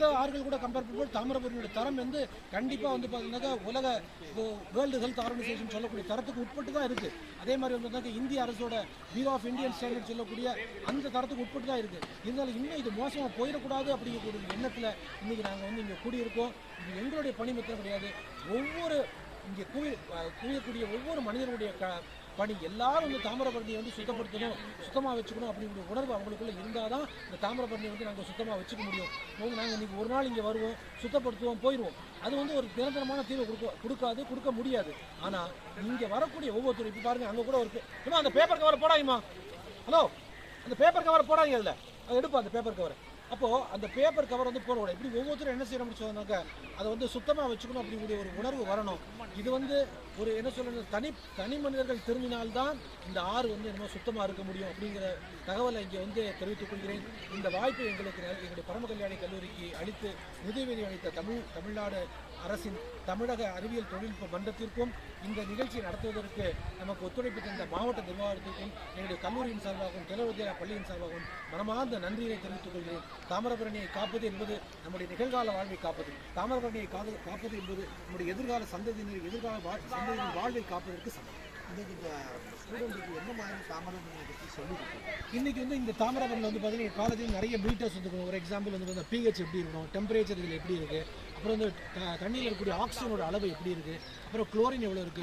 மற்ற ஆறுகள் கூட கம்பேர் பண்ணும்போது தாமிரபரணியோட தரம் வந்து கண்டிப்பாக வந்து பார்த்தீங்கன்னாக்கா உலக வேர்ல்டு ஹெல்த் ஆர்கனைசேஷன் சொல்லக்கூடிய தரத்துக்கு உட்பட்டு தான் இருக்குது. அதே மாதிரி வந்து இந்திய அரசோட பியூரோ ஆஃப் இந்தியன் ஸ்டாண்டர்ட் சொல்லக்கூடிய அந்த தரத்துக்கு உட்பட்டு தான் இருக்குது. இருந்தாலும் இன்னும் இது மோசமாக போயிடக்கூடாது அப்படிங்கக்கூடிய எண்ணத்தில் இன்றைக்கி நாங்கள் வந்து இங்கே கூடியிருக்கோம். இது எங்களுடைய பணி மாத்திரம் கிடையாது, ஒவ்வொரு இங்கே குவியக்கூடிய ஒவ்வொரு மனிதனுடைய பணி. எல்லாரும் வந்து தாமிரபரணியை வந்து சுத்தப்படுத்தணும், சுத்தமாக வச்சுக்கணும் அப்படிங்கிற உணர்வு அவங்களுக்குள்ள இருந்தால் தான் இந்த தாமிரபரணியை வந்து நாங்கள் சுத்தமாக வச்சுக்க முடியும். நாங்கள் இன்றைக்கி ஒரு நாள் இங்கே வருவோம், சுத்தப்படுத்துவோம், போயிடுவோம். அது வந்து ஒரு நிரந்தரமான தீர்வு கொடுக்க முடியாது. ஆனால் இங்கே வரக்கூடிய ஒவ்வொருத்தரும் இப்போ பாருங்கள், அங்கே கூட ஒரு அந்த பேப்பர் கவரை போடாங்கம்மா, ஹலோ அந்த பேப்பர் கவரை போடாங்க, அதில் அதை எடுப்பா அந்த பேப்பர் கவரை. அப்போது அந்த பேப்பர் கவர் வந்து போடக்கூடாது. இப்படி ஒவ்வொருத்தரும் என்ன செய்யணும்னு சொன்னாக்க அதை வந்து சுத்தமாக வச்சுக்கணும் அப்படிங்கிற ஒரு உணர்வு வரணும். இது வந்து ஒரு என்ன சொல்கிறது, தனி மனிதர்கள் திரும்பினால்தான் இந்த ஆறு வந்து என்னமோ சுத்தமாக இருக்க முடியும் அப்படிங்கிற தகவலை இங்கே வந்து தெரிவித்துக் கொள்கிறேன். இந்த வாய்ப்பை எங்களுடைய பரம கல்யாணி கல்லூரிக்கு அளித்து உதவி அளித்த தமிழ்நாடு அரசின் தமிழக அறிவியல் தொழில்நுட்ப மன்றத்திற்கும் இந்த நிகழ்ச்சியை நடத்துவதற்கு நமக்கு ஒத்துழைப்பு தந்த மாவட்ட நிர்வாகத்திற்கும் எங்களுடைய கல்லூரியின் சார்பாகவும் திலவித்யா பள்ளியின் சார்பாகவும் மனமார்ந்த நன்றியை தெரிவித்துக் கொள்கிறேன். தாமிரபரணியை காப்பது என்பது நம்முடைய நிகழ்கால வாழ்வை காப்பது. தாமிரபரணியை காப்பது என்பது நம்முடைய எதிர்கால சந்ததியினர் வாழ்வை காப்பதற்கு சமம். இன்றைக்கி இந்த ஸ்டூடெண்ட்டுக்கு எந்த மாதிரி தாமிரபரணியை பற்றி சொல்லியிருக்கோம். இன்றைக்கி வந்து இந்த தாமிரபரணி வந்து பார்த்தீங்கன்னா காலேஜில் நிறைய மீட்டர்ஸ் வந்துருக்கணும். ஒரு எக்ஸாம்பிள் வந்து பிஹெச் எப்படி இருக்கணும், டெம்பரேச்சர் இதில் எப்படி இருக்குது, அப்புறம் வந்து தண்ணியில் இருக்கக்கூடிய ஆக்சிஜனோட அளவு எப்படி இருக்குது, அப்புறம் குளோரின் எவ்வளோ இருக்குது,